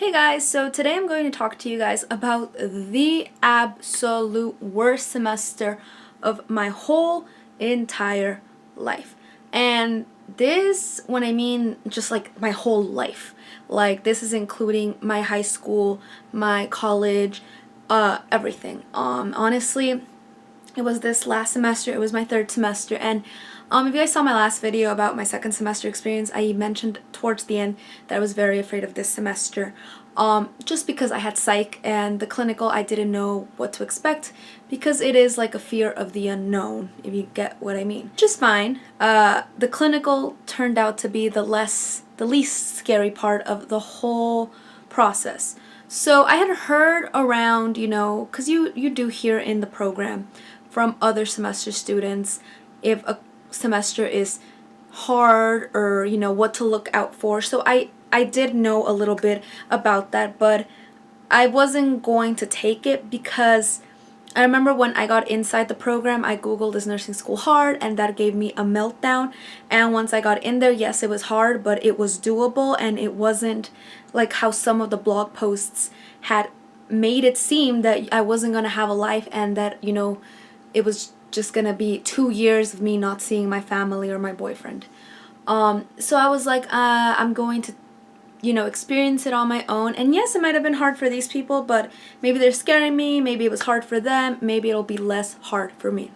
Hey guys, so today I'm going to talk to you guys about the absolute worst semester of my whole entire life. And this, when I mean just like my whole life, like this is including my high school, my college, everything. Honestly, it was this last semester. It was my third semester, and if you guys saw my last video about my second semester experience, I mentioned towards the end that I was very afraid of this semester, just because I had psych and the clinical I didn't know what to expect, because it is like a fear of the unknown, if you get what I mean. Just fine. The clinical turned out to be the least scary part of the whole process. So I had heard around, because you do hear in the program from other semester students if a semester is hard or what to look out for. So I did know a little bit about that, but I wasn't going to take it because I remember when I got inside the program, I googled is nursing school hard, and that gave me a meltdown. And once I got in there, yes, it was hard, but it was doable, and it wasn't like how some of the blog posts had made it seem that I wasn't going to have a life and that it was just gonna be 2 years of me not seeing my family or my boyfriend. So I was like, I'm going to experience it on my own. And yes, it might have been hard for these people, but maybe they're scaring me, maybe it was hard for them, maybe it'll be less hard for me.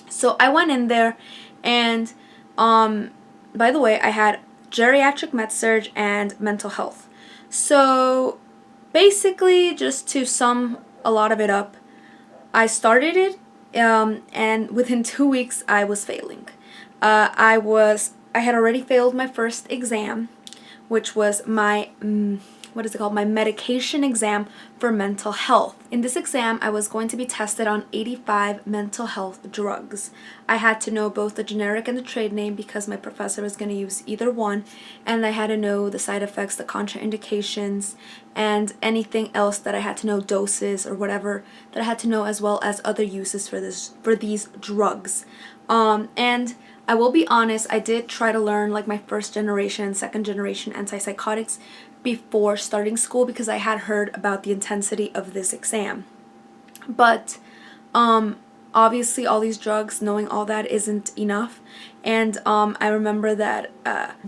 So I went in there, and by the way, I had geriatric med-surg and mental health. So basically, just to sum a lot of it up, I started it, and within 2 weeks I was failing. I had already failed my first exam, which was my my medication exam for mental health. In this exam, I was going to be tested on 85 mental health drugs. I had to know both the generic and the trade name because my professor was going to use either one, and I had to know the side effects, the contraindications, and anything else that I had to know, doses or whatever that I had to know, as well as other uses for these drugs. And I will be honest, I did try to learn like my first generation, second generation antipsychotics before starting school because I had heard about the intensity of this exam. But obviously all these drugs, knowing all that isn't enough. And I remember that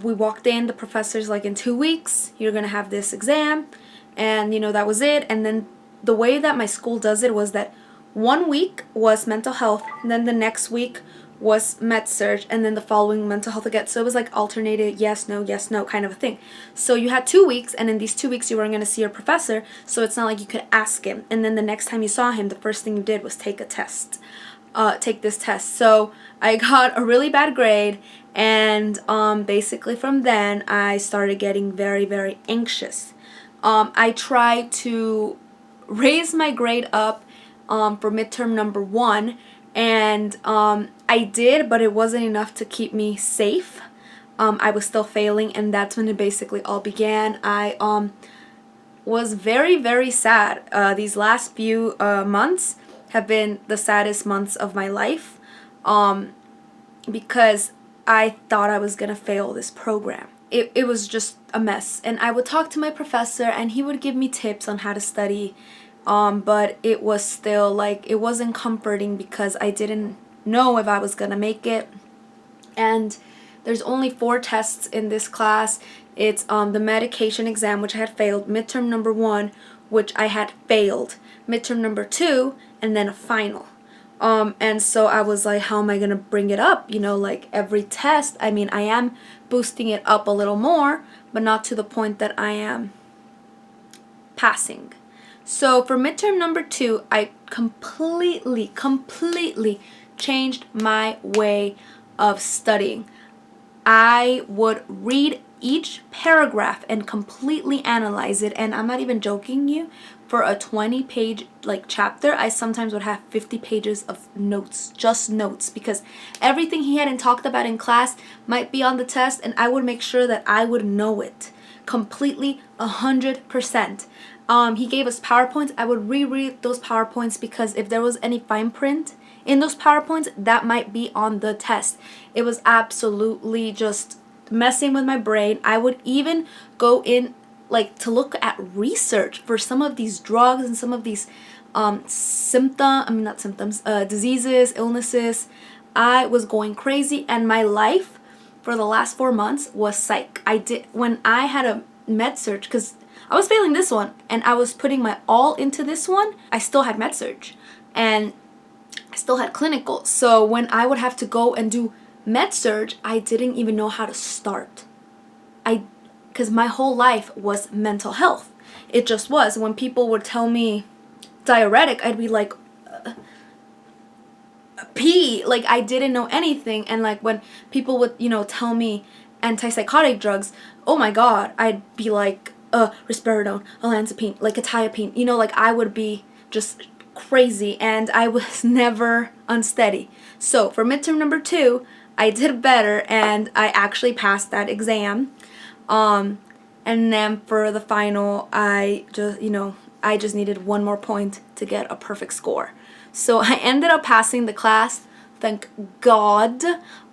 we walked in, the professor's like, in 2 weeks you're gonna have this exam, and that was it. And then the way that my school does it was that 1 week was mental health, and then the next week was med-surg, and then the following mental health again. So it was like alternated yes, no kind of a thing. So you had 2 weeks, and in these 2 weeks you weren't going to see your professor, so it's not like you could ask him. And then the next time you saw him, the first thing you did was take this test. So I got a really bad grade, and basically from then I started getting very, very anxious. I tried to raise my grade up for midterm number 1, and I did, but it wasn't enough to keep me safe. I was still failing, and that's when it basically all began. I was very, very sad. These last few months have been the saddest months of my life, because I thought I was gonna fail this program. It was just a mess, and I would talk to my professor, and he would give me tips on how to study, but it was still like, it wasn't comforting because I didn't know if I was gonna make it. And there's only 4 tests in this class. It's the medication exam, which I had failed, midterm number 1, which I had failed, midterm number 2, and then a final. And so I was like, how am I gonna bring it up? Like every test, I mean, I am boosting it up a little more, but not to the point that I am passing. So for midterm number 2, I completely changed my way of studying. I would read each paragraph and completely analyze it, and I'm not even joking you, for a 20-page chapter, I sometimes would have 50 pages of notes, just notes, because everything he hadn't talked about in class might be on the test, and I would make sure that I would know it completely, 100%. He gave us PowerPoints. I would reread those PowerPoints because if there was any fine print in those PowerPoints, that might be on the test. It was absolutely just messing with my brain. I would even go in like to look at research for some of these drugs and some of these diseases, illnesses. I was going crazy, and my life for the last 4 months was psych. When I had a med surg, because I was failing this one and I was putting my all into this one, I still had med surg and I still had clinical. So when I would have to go and do med surg, I didn't even know how to start. Because my whole life was mental health. It just was. When people would tell me diuretic, I'd be like, pee. Like, I didn't know anything. And like when people would, tell me antipsychotic drugs, oh my god, I'd be like, risperidone, olanzapine, like quetiapine. Like I would be just crazy, and I was never unsteady. So for midterm number 2, I did better, and I actually passed that exam. And then for the final, I just needed 1 more point to get a perfect score. So I ended up passing the class, thank God.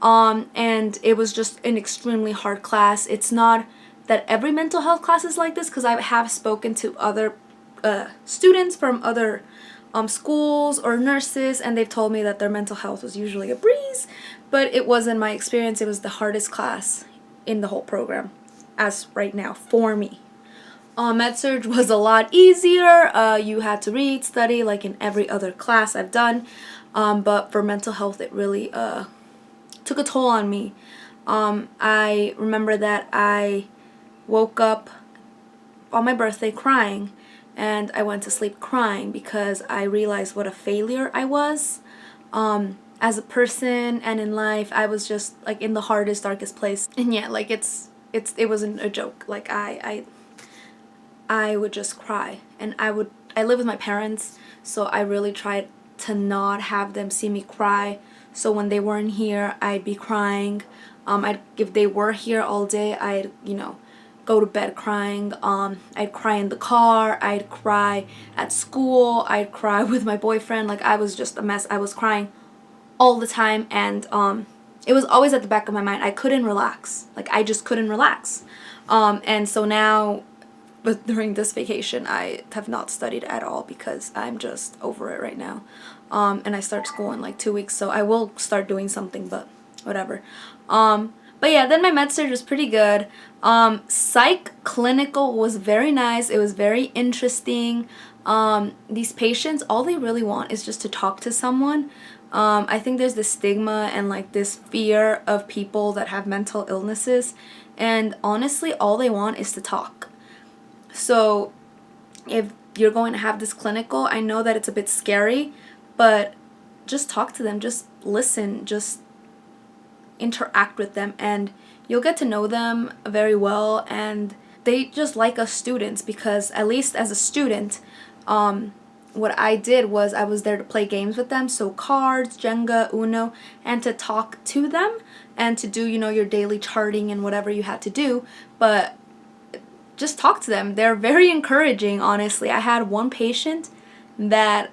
And it was just an extremely hard class. It's not that every mental health class is like this, because I have spoken to other students from other schools or nurses, and they've told me that their mental health was usually a breeze, but it wasn't my experience. It was the hardest class in the whole program as right now for me. Med-surg was a lot easier. You had to read, study like in every other class I've done, but for mental health it really took a toll on me. I remember that I woke up on my birthday crying, and I went to sleep crying because I realized what a failure I was. As a person and in life, I was just like in the hardest, darkest place. And yeah, like it wasn't a joke. Like I would just cry, and I live with my parents, so I really tried to not have them see me cry. So when they weren't here, I'd be crying. If they were here all day, I'd go to bed crying. I'd cry in the car, I'd cry at school, I'd cry with my boyfriend. Like, I was just a mess. I was crying all the time, and it was always at the back of my mind. I couldn't relax. Like, I just couldn't relax. And so now, but during this vacation, I have not studied at all because I'm just over it right now. And I start school in like 2 weeks, so I will start doing something, but whatever. But yeah, then my med-surg was pretty good. Psych clinical was very nice. It was very interesting. These patients, all they really want is just to talk to someone. I think there's this stigma and like this fear of people that have mental illnesses, and honestly, all they want is to talk. So if you're going to have this clinical, I know that it's a bit scary, but just talk to them, just listen, just interact with them, and you'll get to know them very well. And they just like us students, because at least as a student, what I did was I was there to play games with them, so cards, Jenga, Uno, and to talk to them and to do your daily charting and whatever you had to do, but just talk to them. They're very encouraging, honestly. I had one patient that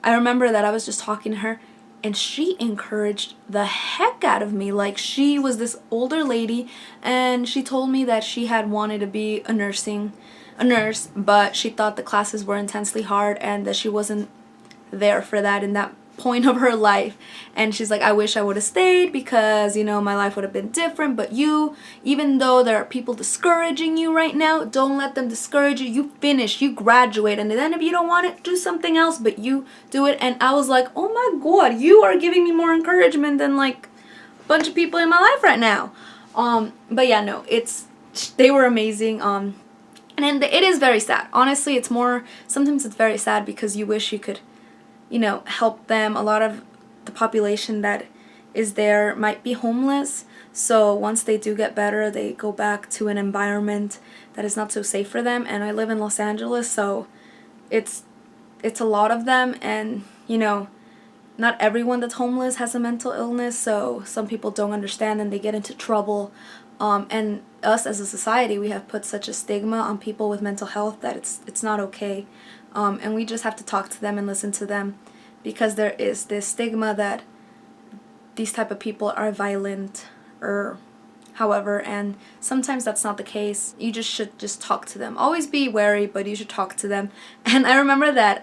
I remember that I was just talking to her, and she encouraged the heck out of me. Like, she was this older lady, and she told me that she had wanted to be a nurse, but she thought the classes were intensely hard and that she wasn't there for that in that point of her life. And she's like, I wish I would have stayed because my life would have been different. But even though there are people discouraging you right now, don't let them discourage you. You finish, you graduate, and then if you don't want it, do something else, but you do it. And I was like, oh my god, you are giving me more encouragement than like a bunch of people in my life right now. But yeah, no, they were amazing. And it is very sad. Honestly, sometimes it's very sad because you wish you could help them. A lot of the population that is there might be homeless, so once they do get better, they go back to an environment that is not so safe for them. And I live in Los Angeles, so it's a lot of them, and not everyone that's homeless has a mental illness, so some people don't understand and they get into trouble. And us as a society, we have put such a stigma on people with mental health that it's not okay. And we just have to talk to them and listen to them, because there is this stigma that these type of people are violent or however, and sometimes that's not the case. You just should just talk to them. Always be wary, but you should talk to them. And I remember that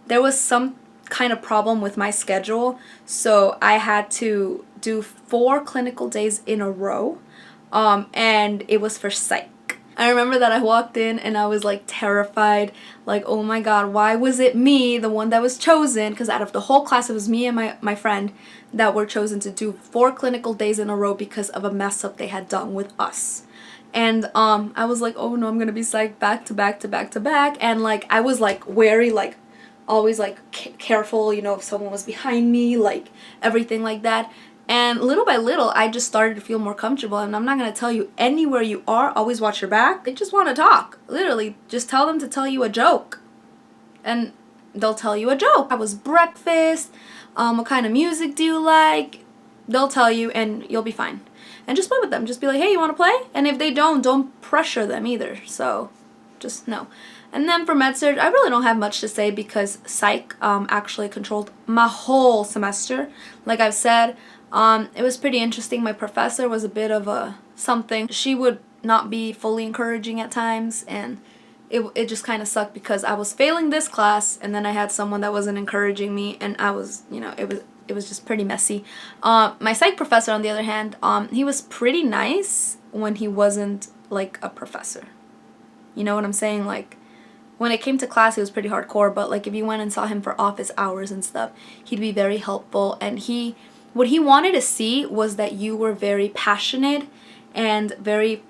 there was some kind of problem with my schedule, so I had to do 4 clinical days in a row, and it was for psych. I remember that I walked in and I was like terrified, like, oh my god, why was it me, the one that was chosen? Because out of the whole class, it was me and my friend that were chosen to do 4 clinical days in a row because of a mess up they had done with us. And I was like, oh no, I'm gonna be psyched back to back to back to back. And like I was like wary, like always like careful, you know, if someone was behind me, like everything like that. And little by little, I just started to feel more comfortable. And I'm not going to tell you, anywhere you are, always watch your back. They just want to talk. Literally, just tell them to tell you a joke. And they'll tell you a joke. How was breakfast? What kind of music do you like? They'll tell you and you'll be fine. And just play with them. Just be like, hey, you want to play? And if they don't pressure them either. So just know. And then for med-surg, I really don't have much to say because psych actually controlled my whole semester. Like I've said, it was pretty interesting. My professor was a bit of a something. She would not be fully encouraging at times, and it just kind of sucked because I was failing this class, and then I had someone that wasn't encouraging me, and I was, you know, it was just pretty messy. My psych professor, on the other hand, he was pretty nice when he wasn't like a professor. You know what I'm saying? Like, when it came to class, he was pretty hardcore, but like if you went and saw him for office hours and stuff, he'd be very helpful, and what he wanted to see was that you were very passionate and very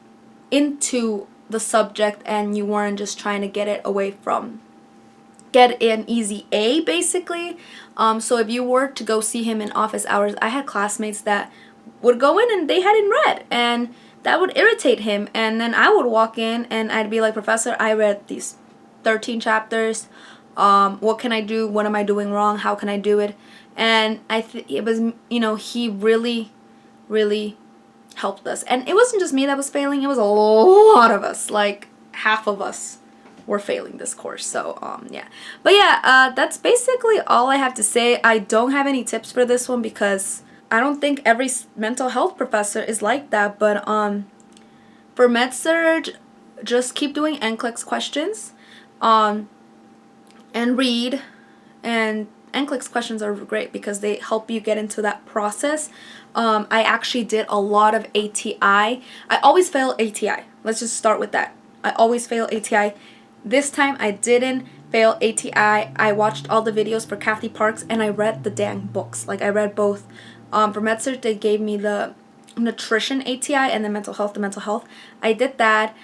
into the subject, and you weren't just trying to get an easy A, basically. So if you were to go see him in office hours, I had classmates that would go in and they hadn't read, and that would irritate him. And then I would walk in and I'd be like, Professor, I read these 13 chapters. What can I do? What am I doing wrong? How can I do it? And it was, you know, he really, really helped us. And it wasn't just me that was failing. It was a lot of us. Like, half of us were failing this course. So, yeah. But yeah, that's basically all I have to say. I don't have any tips for this one because I don't think every mental health professor is like that. But for med-surg, just keep doing NCLEX questions. And read, and NCLEX questions are great because they help you get into that process. I actually did a lot of ATI. I always fail ATI. Let's just start with that. I always fail ATI. This time I didn't fail ATI. I watched all the videos for Kathy Parks and I read the dang books. Like I read both. For med-surg, they gave me the nutrition ATI and the mental health. I did that.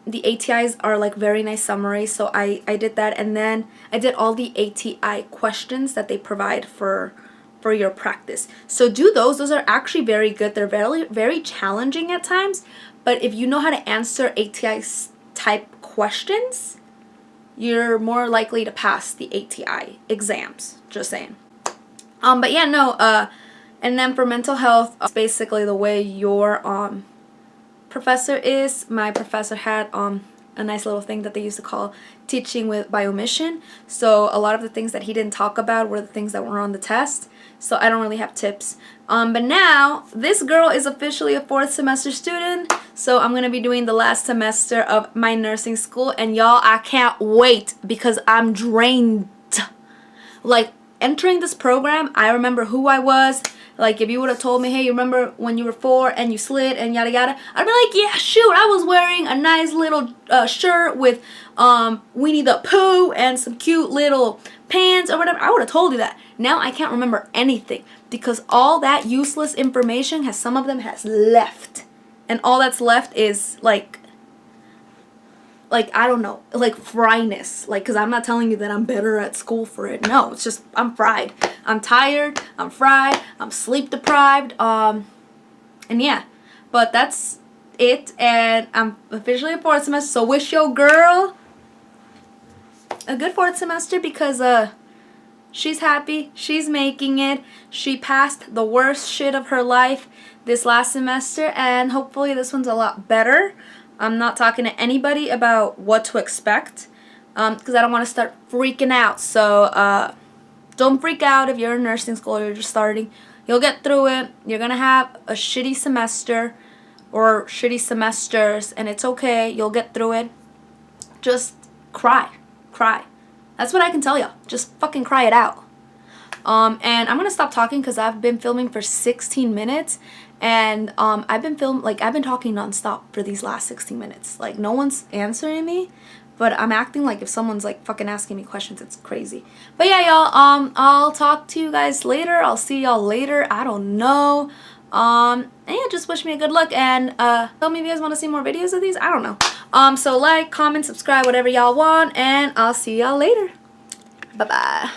The ATIs are like very nice summaries, so I did that, and then I did all the ATI questions that they provide for your practice. So do those. Those are actually very good. They're very challenging at times, but if you know how to answer ATI type questions, you're more likely to pass the ATI exams. Just saying. But yeah, no. And then for mental health, it's basically the way your professor is. My professor had a nice little thing that they used to call teaching by omission. So a lot of the things that he didn't talk about were the things that were on the test. So I don't really have tips. But now this girl is officially a 4th semester student. So I'm gonna be doing the last semester of my nursing school, and y'all, I can't wait because I'm drained. Like entering this program, I remember who I was. Like, if you would have told me, hey, you remember when you were 4 and you slid and yada yada, I'd be like, yeah, shoot, I was wearing a nice little shirt with Winnie the Pooh and some cute little pants or whatever. I would have told you that. Now I can't remember anything because all that useless information some of them has left. And all that's left is like I don't know, like fryness. Like, because I'm not telling you that I'm better at school for it. No, it's just I'm fried. I'm tired. I'm fried. I'm sleep deprived. And yeah, but that's it. And I'm officially a 4th semester. So wish your girl a good 4th semester because she's happy. She's making it. She passed the worst shit of her life this last semester, and hopefully this one's a lot better. I'm not talking to anybody about what to expect because I don't want to start freaking out. So don't freak out if you're in nursing school or you're just starting. You'll get through it. You're gonna have a shitty semester or shitty semesters, and it's okay. You'll get through it. Just cry. Cry. That's what I can tell you. Just fucking cry it out. And I'm gonna stop talking because I've been filming for 16 minutes, and I've been talking nonstop for these last 16 minutes. Like, no one's answering me, but I'm acting like if someone's like fucking asking me questions. It's crazy. But yeah, y'all, I'll talk to you guys later. I'll see y'all later. I don't know. And yeah, just wish me a good luck, and tell me if you guys want to see more videos of these. I don't know. So like, comment, subscribe, whatever y'all want, and I'll see y'all later. Bye bye.